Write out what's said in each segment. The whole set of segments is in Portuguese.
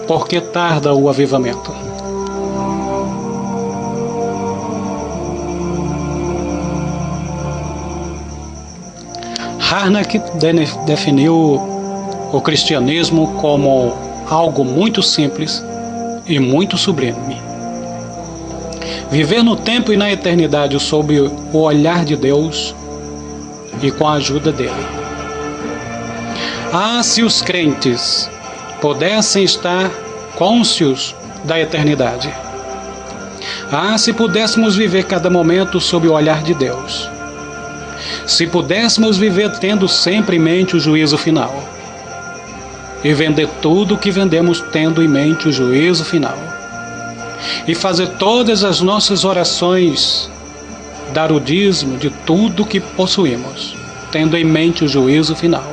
Por que tarda o avivamento? Harnack definiu o cristianismo como algo muito simples e muito sublime. Viver no tempo e na eternidade sob o olhar de Deus e com a ajuda dele. Se os crentes pudessem estar cônscios da eternidade. Se pudéssemos viver cada momento sob o olhar de Deus. Se pudéssemos viver tendo sempre em mente o juízo final. E vender tudo o que vendemos tendo em mente o juízo final. E fazer todas as nossas orações, dar o dízimo de tudo que possuímos, tendo em mente o juízo final.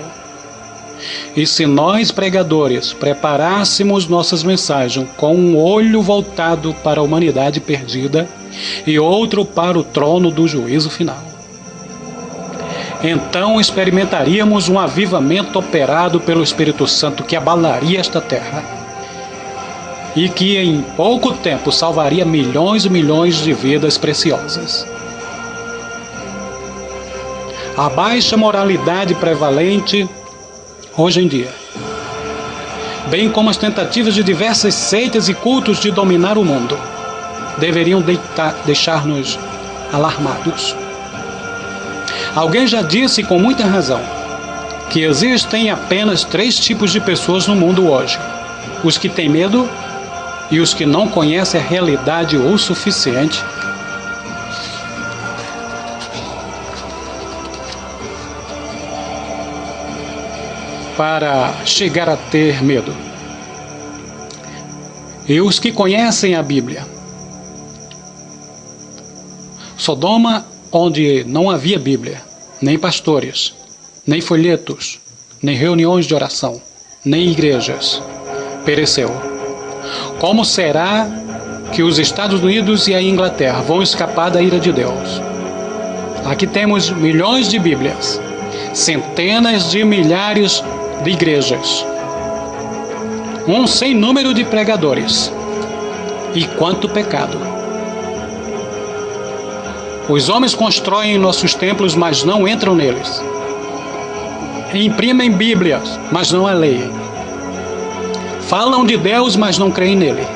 E se nós, pregadores, preparássemos nossas mensagens com um olho voltado para a humanidade perdida e outro para o trono do juízo final, então experimentaríamos um avivamento operado pelo Espírito Santo que abalaria esta terra e que em pouco tempo salvaria milhões e milhões de vidas preciosas. A baixa moralidade prevalente hoje em dia, bem como as tentativas de diversas seitas e cultos de dominar o mundo, deveriam deixar-nos alarmados. Alguém já disse com muita razão que existem apenas 3 tipos de pessoas no mundo hoje: os que têm medo e os que não conhecem a realidade o suficiente para chegar a ter medo, e os que conhecem a Bíblia. Sodoma, onde não havia Bíblia, nem pastores, nem folhetos, nem reuniões de oração, nem igrejas, pereceu. Como será que os Estados Unidos e a Inglaterra vão escapar da ira de Deus? Aqui temos milhões de Bíblias, centenas de milhares de igrejas, um sem número de pregadores. E quanto pecado! Os homens constroem nossos templos, mas não entram neles. Imprimem Bíblias, mas não a leem. Falam de Deus, mas não creem nele.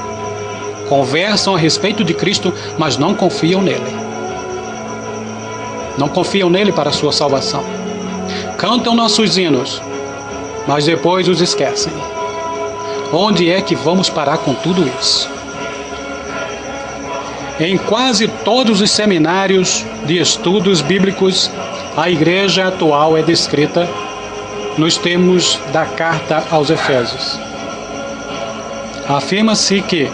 Conversam a respeito de Cristo, mas não confiam nele. Não confiam nele para a sua salvação. Cantam nossos hinos, mas depois os esquecem. Onde é que vamos parar com tudo isso? Em quase todos os seminários de estudos bíblicos, a igreja atual é descrita nos termos da carta aos Efésios. Afirma-se que,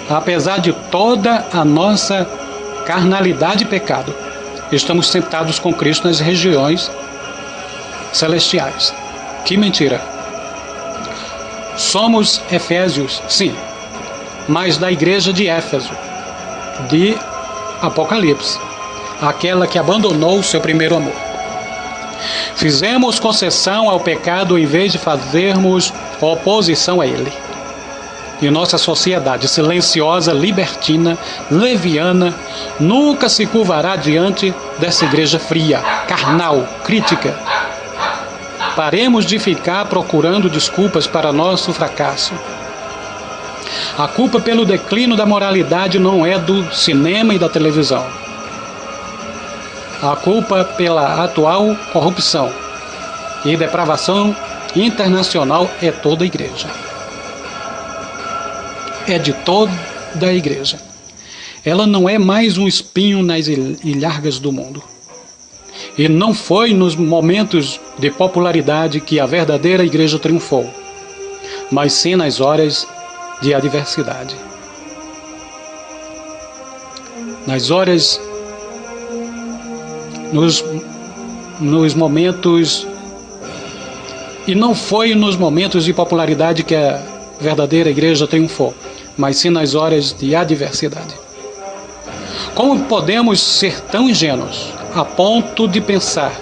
apesar de toda a nossa carnalidade e pecado, estamos sentados com Cristo nas regiões celestiais. Que mentira! Somos Efésios, sim, mas da igreja de Éfeso, de Apocalipse, aquela que abandonou o seu primeiro amor. Fizemos concessão ao pecado em vez de fazermos oposição a ele. E nossa sociedade silenciosa, libertina, leviana, nunca se curvará diante dessa igreja fria, carnal, crítica. Paremos de ficar procurando desculpas para nosso fracasso. A culpa pelo declínio da moralidade não é do cinema e da televisão. A culpa pela atual corrupção e depravação internacional é toda a igreja. É de toda a igreja. Ela não é mais um espinho nas ilhargas do mundo. E não foi nos momentos de popularidade que a verdadeira igreja triunfou, mas sim nas horas de adversidade. Nas horas, nos momentos, e não foi nos momentos de popularidade que a verdadeira igreja triunfou, mas sim nas horas de adversidade. Como podemos ser tão ingênuos a ponto de pensar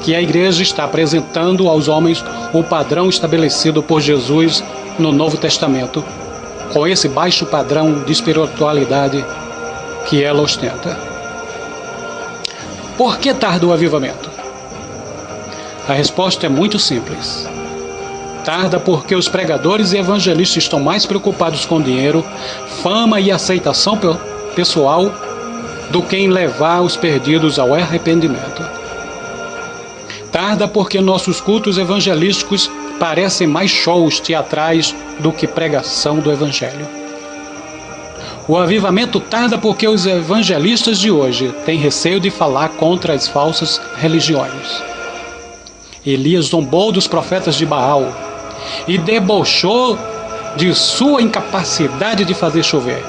que a igreja está apresentando aos homens o padrão estabelecido por Jesus no Novo Testamento, com esse baixo padrão de espiritualidade que ela ostenta. Por que tarda o avivamento? A resposta é muito simples. Tarda porque os pregadores e evangelistas estão mais preocupados com dinheiro, fama e aceitação pessoal do que em levar os perdidos ao arrependimento. Tarda porque nossos cultos evangelísticos parecem mais shows teatrais do que pregação do Evangelho. O avivamento tarda porque os evangelistas de hoje têm receio de falar contra as falsas religiões. Elias zombou dos profetas de Baal e debochou de sua incapacidade de fazer chover.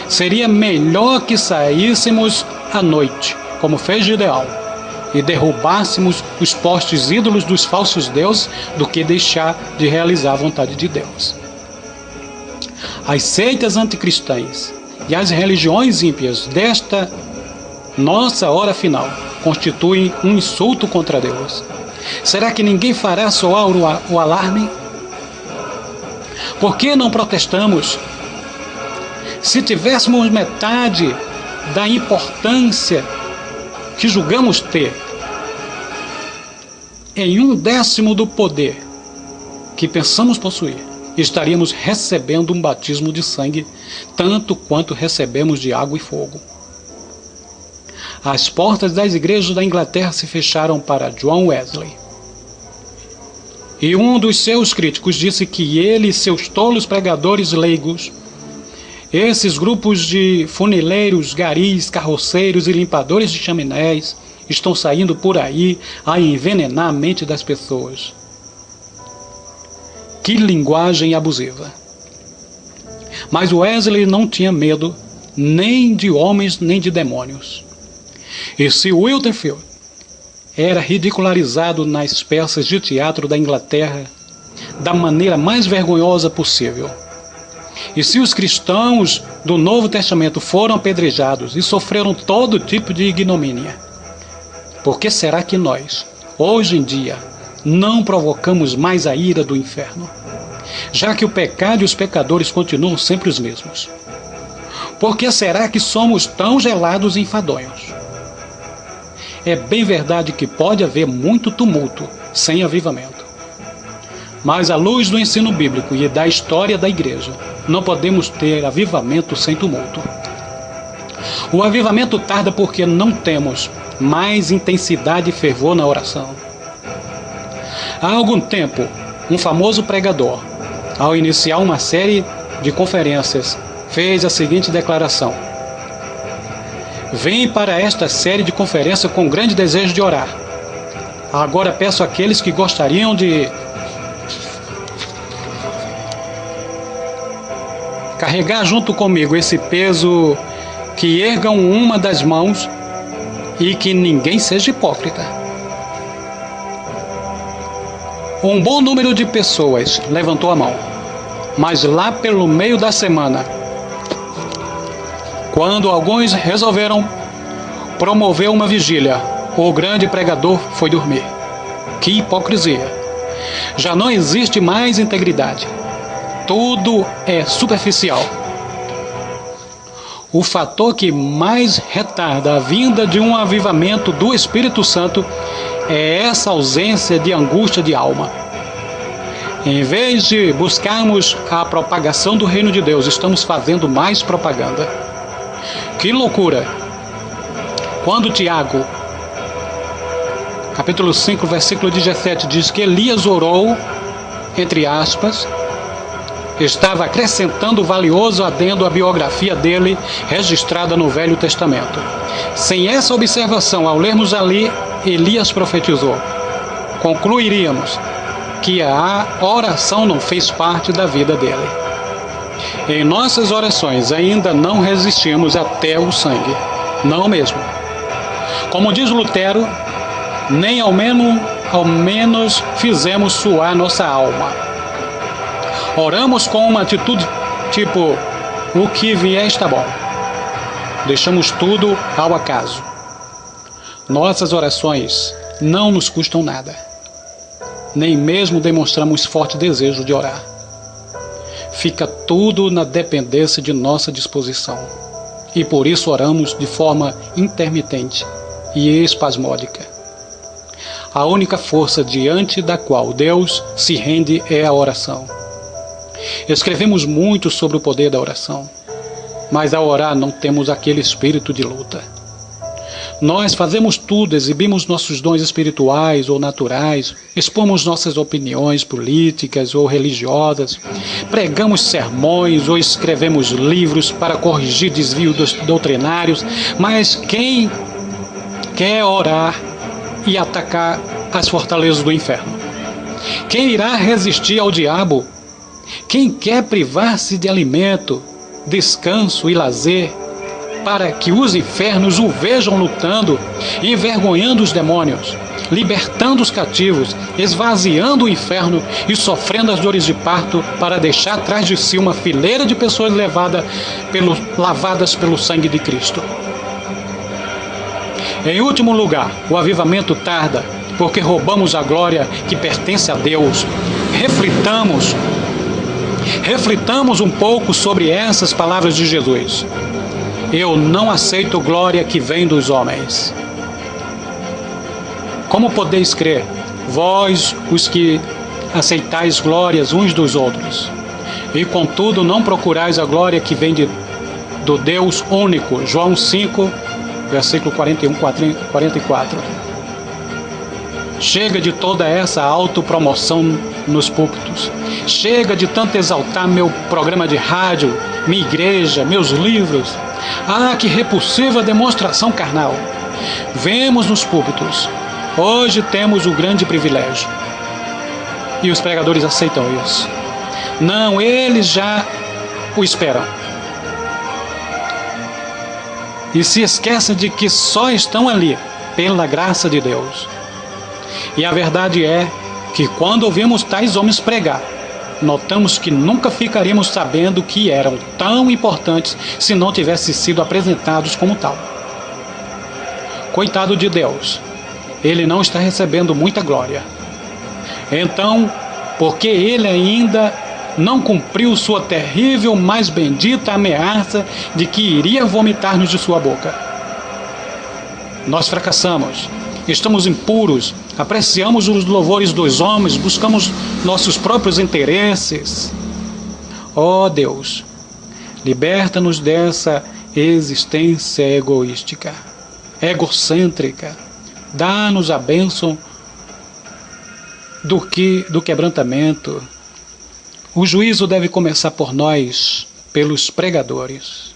Seria melhor que saíssemos à noite, como fez Gideão, e derrubássemos os postes ídolos dos falsos deuses do que deixar de realizar a vontade de Deus. As seitas anticristãs e as religiões ímpias desta nossa hora final constituem um insulto contra Deus. Será que ninguém fará soar o alarme? Por que não protestamos? Se tivéssemos metade da importância que julgamos ter, em 1/10 do poder que pensamos possuir, estaríamos recebendo um batismo de sangue, tanto quanto recebemos de água e fogo. As portas das igrejas da Inglaterra se fecharam para John Wesley. E um dos seus críticos disse que ele e seus tolos pregadores leigos, esses grupos de funileiros, garis, carroceiros e limpadores de chaminés, estão saindo por aí a envenenar a mente das pessoas. Que linguagem abusiva! Mas Wesley não tinha medo nem de homens nem de demônios. E se Wilderfield era ridicularizado nas peças de teatro da Inglaterra da maneira mais vergonhosa possível, e se os cristãos do Novo Testamento foram apedrejados e sofreram todo tipo de ignomínia, por que será que nós, hoje em dia, não provocamos mais a ira do inferno, já que o pecado e os pecadores continuam sempre os mesmos? Por que será que somos tão gelados e enfadonhos? É bem verdade que pode haver muito tumulto sem avivamento. Mas à luz do ensino bíblico e da história da igreja, não podemos ter avivamento sem tumulto. O avivamento tarda porque não temos mais intensidade e fervor na oração. Há algum tempo, um famoso pregador, ao iniciar uma série de conferências, fez a seguinte declaração: "Vem para esta série de conferências com grande desejo de orar. Agora peço àqueles que gostariam de carregar junto comigo esse peso, que ergam uma das mãos e que ninguém seja hipócrita." Um bom número de pessoas levantou a mão, mas lá pelo meio da semana, quando alguns resolveram promover uma vigília, o grande pregador foi dormir. Que hipocrisia! Já não existe mais integridade. Tudo é superficial. O fator que mais retarda a vinda de um avivamento do Espírito Santo é essa ausência de angústia de alma. Em vez de buscarmos a propagação do reino de Deus, estamos fazendo mais propaganda. Que loucura! Quando Tiago, capítulo 5, versículo 17, diz que Elias orou, entre aspas, estava acrescentando valioso adendo à biografia dele, registrada no Velho Testamento. Sem essa observação, ao lermos ali, Elias profetizou, concluiríamos que a oração não fez parte da vida dele. Em nossas orações ainda não resistimos até o sangue, não mesmo. Como diz Lutero, nem ao menos fizemos suar nossa alma. Oramos com uma atitude tipo, o que vier está bom. Deixamos tudo ao acaso. Nossas orações não nos custam nada. Nem mesmo demonstramos forte desejo de orar. Fica tudo na dependência de nossa disposição. E por isso oramos de forma intermitente e espasmódica. A única força diante da qual Deus se rende é a oração. Escrevemos muito sobre o poder da oração, mas ao orar não temos aquele espírito de luta. Nós fazemos tudo, exibimos nossos dons espirituais ou naturais, expomos nossas opiniões políticas ou religiosas, pregamos sermões ou escrevemos livros para corrigir desvios doutrinários, mas quem quer orar e atacar as fortalezas do inferno? Quem irá resistir ao diabo? Quem quer privar-se de alimento, descanso e lazer, para que os infernos o vejam lutando, envergonhando os demônios, libertando os cativos, esvaziando o inferno e sofrendo as dores de parto, para deixar atrás de si uma fileira de pessoas lavadas pelo sangue de Cristo? Em último lugar, o avivamento tarda, porque roubamos a glória que pertence a Deus. Reflitamos um pouco sobre essas palavras de Jesus. Eu não aceito glória que vem dos homens. Como podeis crer, vós, os que aceitais glórias uns dos outros, e contudo não procurais a glória que vem do Deus único? João 5, versículo 41, 44. Chega de toda essa autopromoção nos púlpitos. Chega de tanto exaltar meu programa de rádio, minha igreja, meus livros. Ah, que repulsiva demonstração carnal. Vemos nos púlpitos. Hoje temos o grande privilégio. E os pregadores aceitam isso. Não, eles já o esperam. E se esquecem de que só estão ali pela graça de Deus. E a verdade é que quando ouvimos tais homens pregar, notamos que nunca ficaríamos sabendo que eram tão importantes se não tivessem sido apresentados como tal. Coitado de Deus, ele não está recebendo muita glória. Então, porque ele ainda não cumpriu sua terrível, mais bendita ameaça de que iria vomitar-nos de sua boca. Nós fracassamos, estamos impuros, apreciamos os louvores dos homens, buscamos nossos próprios interesses. Ó Deus, liberta-nos dessa existência egoística, egocêntrica. Dá-nos a bênção do quebrantamento. O juízo deve começar por nós, pelos pregadores.